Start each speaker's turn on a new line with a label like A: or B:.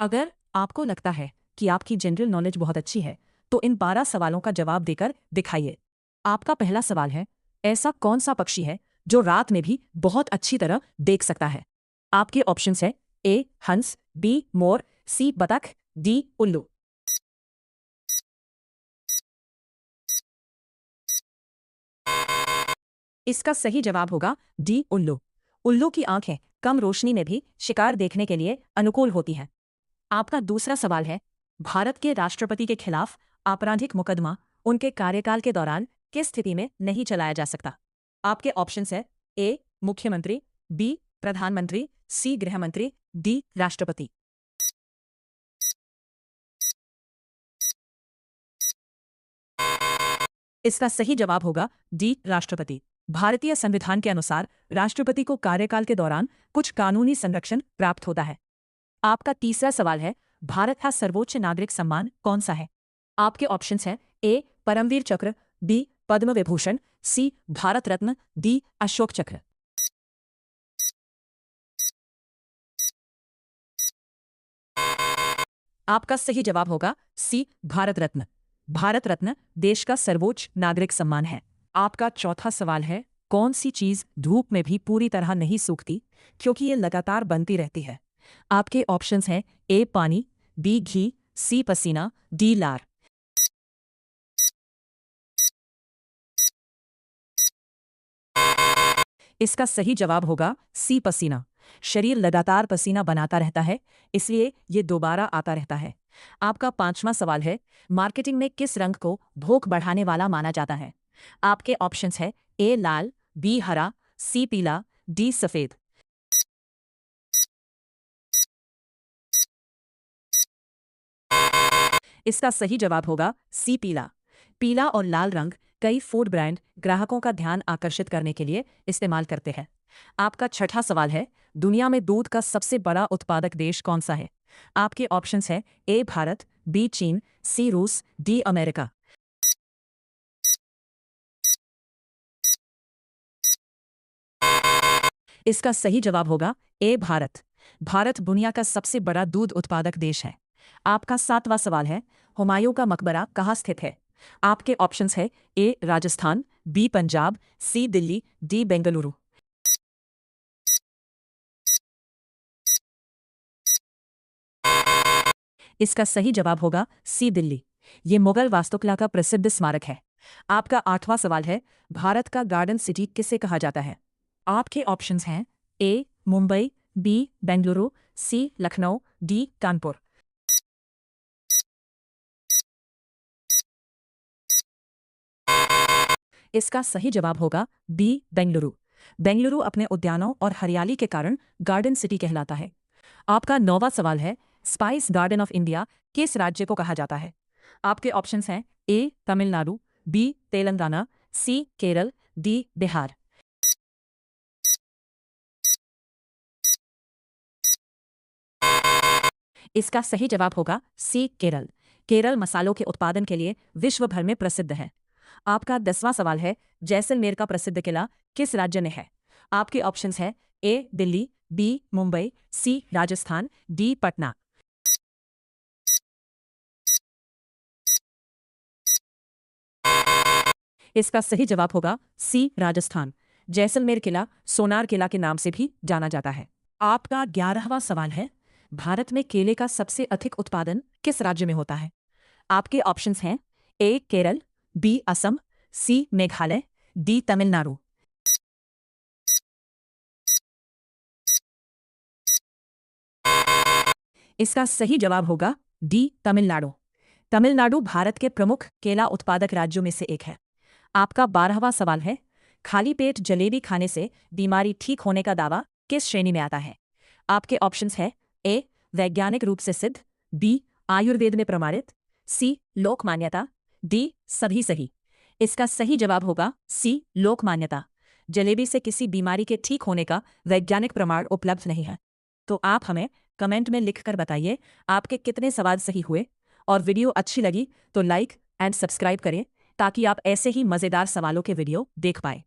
A: अगर आपको लगता है कि आपकी जनरल नॉलेज बहुत अच्छी है, तो इन 12 सवालों का जवाब देकर दिखाइए। आपका पहला सवाल है, ऐसा कौन सा पक्षी है जो रात में भी बहुत अच्छी तरह देख सकता है? आपके ऑप्शंस है ए हंस, बी मोर, सी बतख, डी उल्लू। इसका सही जवाब होगा डी उल्लू। उल्लू की आंखें कम रोशनी में भी शिकार देखने के लिए अनुकूल होती हैं। आपका दूसरा सवाल है, भारत के राष्ट्रपति के खिलाफ आपराधिक मुकदमा उनके कार्यकाल के दौरान किस स्थिति में नहीं चलाया जा सकता? आपके ऑप्शंस है ए मुख्यमंत्री, बी प्रधानमंत्री, सी गृहमंत्री, डी राष्ट्रपति। इसका सही जवाब होगा डी राष्ट्रपति। भारतीय संविधान के अनुसार राष्ट्रपति को कार्यकाल के दौरान कुछ कानूनी संरक्षण प्राप्त होता है। आपका तीसरा सवाल है, भारत का सर्वोच्च नागरिक सम्मान कौन सा है? आपके ऑप्शंस हैं ए परमवीर चक्र, बी पद्म विभूषण, सी भारत रत्न, डी अशोक चक्र। आपका सही जवाब होगा सी भारत रत्न। भारत रत्न देश का सर्वोच्च नागरिक सम्मान है। आपका चौथा सवाल है, कौन सी चीज धूप में भी पूरी तरह नहीं सूखती क्योंकि ये लगातार बनती रहती है? आपके ऑप्शंस हैं ए पानी, बी घी, सी पसीना, डी लार। इसका सही जवाब होगा सी पसीना। शरीर लगातार पसीना बनाता रहता है, इसलिए ये दोबारा आता रहता है। आपका पांचवा सवाल है, मार्केटिंग में किस रंग को भूख बढ़ाने वाला माना जाता है? आपके ऑप्शंस है ए लाल, बी हरा, सी पीला, डी सफेद। इसका सही जवाब होगा सी पीला। पीला और लाल रंग कई फूड ब्रांड ग्राहकों का ध्यान आकर्षित करने के लिए इस्तेमाल करते हैं। आपका छठा सवाल है, दुनिया में दूध का सबसे बड़ा उत्पादक देश कौन सा है? आपके ऑप्शंस हैं ए भारत, बी चीन, सी रूस, डी अमेरिका। इसका सही जवाब होगा ए भारत। भारत दुनिया का सबसे बड़ा दूध उत्पादक देश है। आपका सातवां सवाल है, हुमायूं का मकबरा कहाँ स्थित है? आपके ऑप्शंस है ए राजस्थान, बी पंजाब, सी दिल्ली, डी बेंगलुरु। इसका सही जवाब होगा सी दिल्ली। ये मुगल वास्तुकला का प्रसिद्ध स्मारक है। आपका आठवां सवाल है, भारत का गार्डन सिटी किसे कहा जाता है? आपके ऑप्शंस हैं ए मुंबई, बी बेंगलुरु, सी लखनऊ, डी कानपुर। इसका सही जवाब होगा बी बेंगलुरु। बेंगलुरु अपने उद्यानों और हरियाली के कारण गार्डन सिटी कहलाता है। आपका नौवां सवाल है, स्पाइस गार्डन ऑफ इंडिया किस राज्य को कहा जाता है? आपके ऑप्शंस हैं ए तमिलनाडु, बी तेलंगाना, सी केरल, डी बिहार। इसका सही जवाब होगा सी केरल। केरल मसालों के उत्पादन के लिए विश्व भर में प्रसिद्ध है। आपका 10वां सवाल है, जैसलमेर का प्रसिद्ध किला किस राज्य में है? आपके ऑप्शंस हैं ए दिल्ली, बी मुंबई, सी राजस्थान, डी पटना। इसका सही जवाब होगा सी राजस्थान। जैसलमेर किला सोनार किला के नाम से भी जाना जाता है। आपका 11वां सवाल है, भारत में केले का सबसे अधिक उत्पादन किस राज्य में होता है? आपके ऑप्शंस हैं ए केरल, बी असम, सी मेघालय, डी तमिलनाडु। इसका सही जवाब होगा डी तमिलनाडु। तमिलनाडु भारत के प्रमुख केला उत्पादक राज्यों में से एक है। आपका 12वां सवाल है, खाली पेट जलेबी खाने से बीमारी ठीक होने का दावा किस श्रेणी में आता है? आपके ऑप्शंस हैं ए वैज्ञानिक रूप से सिद्ध, बी आयुर्वेद में प्रमाणित, सी लोक मान्यता, डी सभी सही। इसका सही जवाब होगा सी लोक मान्यता। जलेबी से किसी बीमारी के ठीक होने का वैज्ञानिक प्रमाण उपलब्ध नहीं है। तो आप हमें कमेंट में लिखकर बताइए आपके कितने सवाल सही हुए, और वीडियो अच्छी लगी तो लाइक एंड सब्सक्राइब करें ताकि आप ऐसे ही मज़ेदार सवालों के वीडियो देख पाएं।